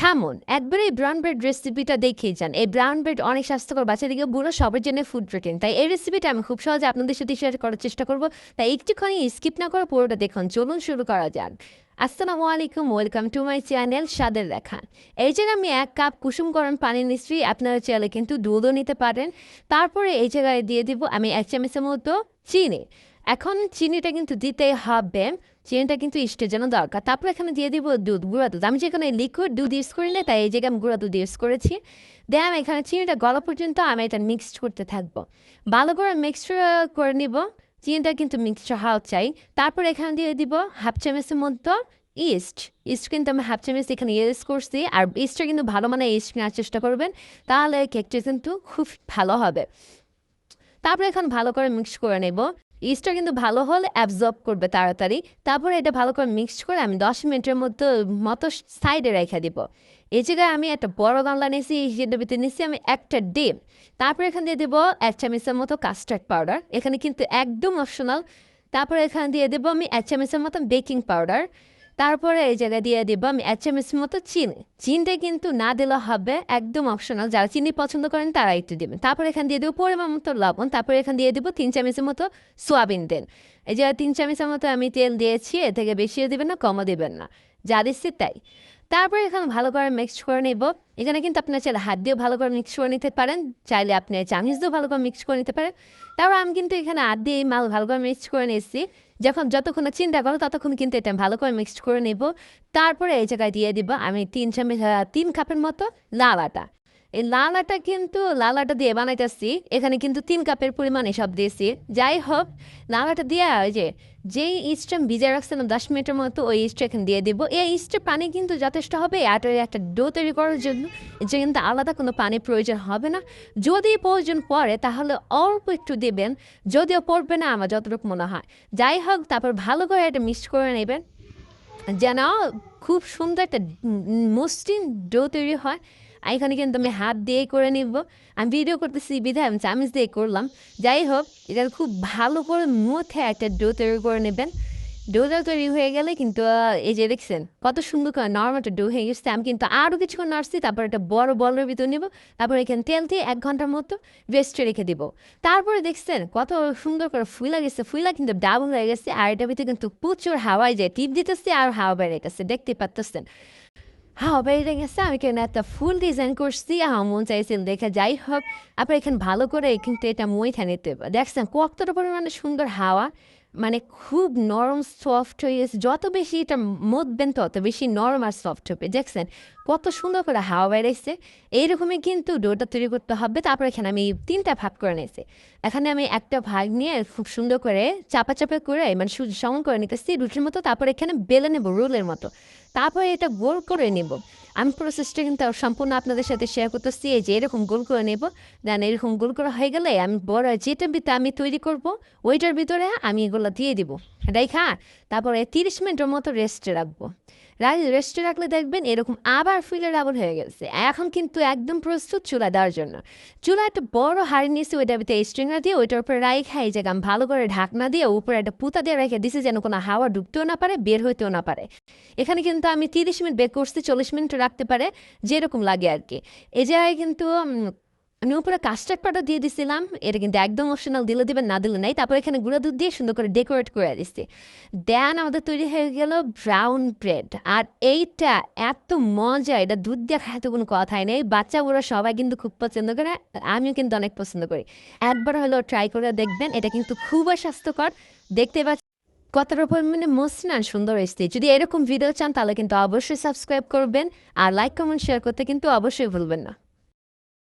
থামুন, একবারে এই ব্রাউন ব্রেড রেসিপিটা দেখেই যান। এই ব্রাউন ব্রেড অনেক স্বাস্থ্যকর, বাচ্চা থেকে বুড়ো সবার জন্য ফুড প্রোটিন। তাই এই রেসিপিটা আমি খুব সহজে আপনাদের সাথে শেয়ার করার চেষ্টা করব। তাই একটুখানি স্কিপ না করে পুরোটা দেখুন। চলুন শুরু করা যাক। আসসালামু আলাইকুম, ওয়েলকাম টু মাই চ্যানেল স্বাদের রেখা। এই জায়গায় আমি 1 কাপ কুসুম গরম পানি নিচ্ছি, আপনারা চাইলে কিন্তু দুধও নিতে পারেন। তারপরে এই জায়গায় দিয়ে দিব আমি 1 চামচের মতো চিনি। এখন চিনিটা কিন্তু দিতেই হবে, চিনিটা কিন্তু স্টের জন্য দরকার। তারপর এখানে দিয়ে দিব দুধ, গুঁড়া দুধ। আমি যেখানে লিকুইড দুধ ইউজ করি না, তাই এই জায়গায় আমি গুঁড়া দুধ ইউজ করেছি। দেন আমি এখানে চিনিটা গলা পর্যন্ত আমি এটা মিক্সড করতে থাকবো, ভালো করে মিক্সড করে নিব। চিনিটা কিন্তু মিক্সড হওয়া চাই। তারপর এখানে দিয়ে দিব 1/2 চামচের মতো ইস্ট। ইস্ট কিন্তু আমি 1/2 চামচ এখানে ইউজ করছি। আর ইস্টটা কিন্তু ভালো মানে ইস্ট নেওয়ার চেষ্টা করবেন, তাহলে কেকটা কিন্তু খুব ভালো হবে। তারপরে এখন ভালো করে মিক্স করে নেব। ইস্টটা কিন্তু ভালো হলে অ্যাবজর্ব করবে তাড়াতাড়ি। তারপরে এটা ভালো করে মিক্সড করে আমি 10 মিনিটের মতো সাইডে রেখে দিব। এই জায়গায় আমি একটা বড় গামলা নিয়েছি, সেটার ভিতরে নিয়েছি আমি একটা ডিম। তারপরে এখানে দিয়ে দেবো 1 চামচের মতো কাস্টার্ড পাউডার, এখানে কিন্তু একদম অপশনাল। তারপরে এখানে দিয়ে দেবো আমি 1 চামচের মতো বেকিং পাউডার। তারপরে এই জায়গায় দিয়ে দেবো আমি 1 চামচের মতো চিনি। চিনিটা কিন্তু না দিলে হবে, একদম অপশনাল। যারা চিনি পছন্দ করেন তারা একটু দেবেন। তারপরে এখানে দিয়ে দেবো পরিমাণ মতো লবণ। তারপরে এখানে দিয়ে দেবো 3 চামচের মতো সোয়াবিন তেল। এই যে 3 চামচের মতো আমি তেল দিয়েছি, এ থেকে বেশিও দেবেন না, কমও দেবেন না, যা দিচ্ছি তাই। তারপরে এখানে ভালো করে মিক্স করে নেব। এখানে কিন্তু আপনার চাইলে হাত দিয়েও ভালো করে মিক্স করে নিতে পারেন, চাইলে আপনি চামচ দিয়েও ভালো করে মিক্স করে নিতে পারেন। তারপর আমি কিন্তু এখানে হাত দিয়ে ভালো করে মিক্স করে নিয়েছি। যতক্ষণ চিন্তা করো ততক্ষণ কিন্তু এটা ভালো করে মিক্সড করে নেব। তারপরে এই জায়গায় দিয়ে দিব আমি 3 কাপের মতো লাল আটা। এই লাল আটা দিয়ে বানাইতেছি, এখানে কিন্তু 3 কাপের পরিমাণে সব দিয়েছি। যাই হোক, লাল আটা দিয়ে ওই যেই ইস্টটা ভিজে রাখছিলাম 10 মিনিটের মতো, ওই ইস্টটা এখানে দিয়ে দিব। এই ইস্টের পানি কিন্তু যথেষ্ট হবে আটার একটা ডো তৈরি করার জন্য। যে কিন্তু আলাদা কোনো পানির প্রয়োজন হবে না। যদি প্রয়োজন পড়ে তাহলে অল্প একটু দেবেন, যদিও পড়বে না আমার যতটুকু মনে হয়। যাই হোক, তারপর ভালো করে এটা মিক্স করে নেবেন যেন খুব সুন্দর একটা মসৃণ ডো তৈরি হয়। আর এখানে কিন্তু আমি হাত দিয়ে করে নিব। আমি ভিডিও করতেছি বিধায় আমি চামচ দিয়ে করলাম। যাই হোক, এটা খুব ভালো করে মুথে একটা ডো তৈরি করে নেবেন। ডোটা তৈরি হয়ে গেলে কিন্তু এই যে দেখছেন কত সুন্দর করে নরম একটা ডো হয়ে গেছে। আমি কিন্তু আরও কিছুক্ষণ নাড়ছি, তারপর একটা বড় বলের ভিতর নেব। তারপর এখানে তেল দিয়ে 1 ঘন্টার মতো রেস্টে রেখে দিব। তারপরে দেখছেন কত সুন্দর করে ফুলা গেছে, ফুলা কিন্তু ডাবল হয়ে গেছে। আর এটার ভিতরে কিন্তু প্রচুর হাওয়ায় যায়, টিপ দিতেছে আর হাওয়া বেড়ে গেছে, দেখতে পাচ্ছেন হাওয়া বেড়ে গেছে। আমি কেন একটা ফুল ডিজাইন করছি, আমার মন চাইছিল দেখে। যাই হোক, আপনার এখানে ভালো করে কিন্তু এটা মইথা নিতে হবে। দেখছেন কতটা পরিমাণে সুন্দর হাওয়া, মানে খুব নরম সফট হয়ে গেছে। যত বেশি এটা মতবেন তত বেশি নরম আর সফট হবে। দেখছেন কত সুন্দর করে হাওয়া বেড়েছে। এইরকমই কিন্তু ডোটা তৈরি করতে হবে। তারপর এখানে আমি 3টা ভাগ করে নিয়েছি। এখানে আমি একটা ভাগ নিয়ে খুব সুন্দর করে চাপা করে মানে সমান করে নিতেছি রুটির মতো। তারপর এখানে বেলে নেব রোলের মতো। তারপরে এটা গোল করে নেব। আমি প্রসেসটা কিন্তু সম্পূর্ণ আপনাদের সাথে শেয়ার করতেছি। এই যে এরকম গোল করে নেব। দেন এরকম গোল করা হয়ে গেলে আমি বড় যেটার ভিতরে আমি তৈরি করব ওইটার ভিতরে আমি এগুলো দিয়ে দিব। তারপরে 30 মিনিটের মতো রেস্টে রাখবো। রেস্টে রাখলে দেখবেন এরকম আবার ফুলে ডাবল হয়ে গেছে। এখন কিন্তু একদম প্রস্তুত চুলা দেওয়ার জন্য। চুলা একটা বড় হাঁড়ি নিয়েছি, ওইটার ভিতরে স্ট্রিংরা দিয়ে ওইটার উপরে রাখা এই জায়গা ভালো করে ঢাকনা দিয়ে উপরে একটা পুঁতা দিয়ে রেখে দিছি, যেন কোনো হাওয়া ঢুকতেও না পারে, বের হইতেও না পারে। এখানে কিন্তু আমি 30 মিনিট বেক করছি, 40 মিনিট রাখতে পারে, যেরকম লাগে আর কি। এই জায়গায় কিন্তু আমি উপরে কাস্টার্ড পাউডার দিয়ে দিছিলাম, এটা কিন্তু একদম অপশনাল, দিলে দিবেন না দিলে নাই। তারপর এখানে গুঁড়া দুধ দিয়ে সুন্দর করে ডেকোরেট করে দিচ্ছি। দেন আমাদের তৈরি হয়ে গেল ব্রাউন ব্রেড। আর এইটা এত মজা, এটা দুধ দিয়ে খাইতে কোনো কথাই নেই। বাচ্চা বুড়ো সবাই কিন্তু খুব পছন্দ করে, আমিও কিন্তু অনেক পছন্দ করি। একবার হলেও ট্রাই করে দেখবেন, এটা কিন্তু খুবই স্বাস্থ্যকর। দেখতে পাচ্ছি কতটা পরিমাণে মসৃণ আর সুন্দর এসছে। যদি এরকম ভিডিও চান তাহলে কিন্তু অবশ্যই সাবস্ক্রাইব করবেন, আর লাইক কমেন্ট শেয়ার করতে কিন্তু অবশ্যই ভুলবেন না।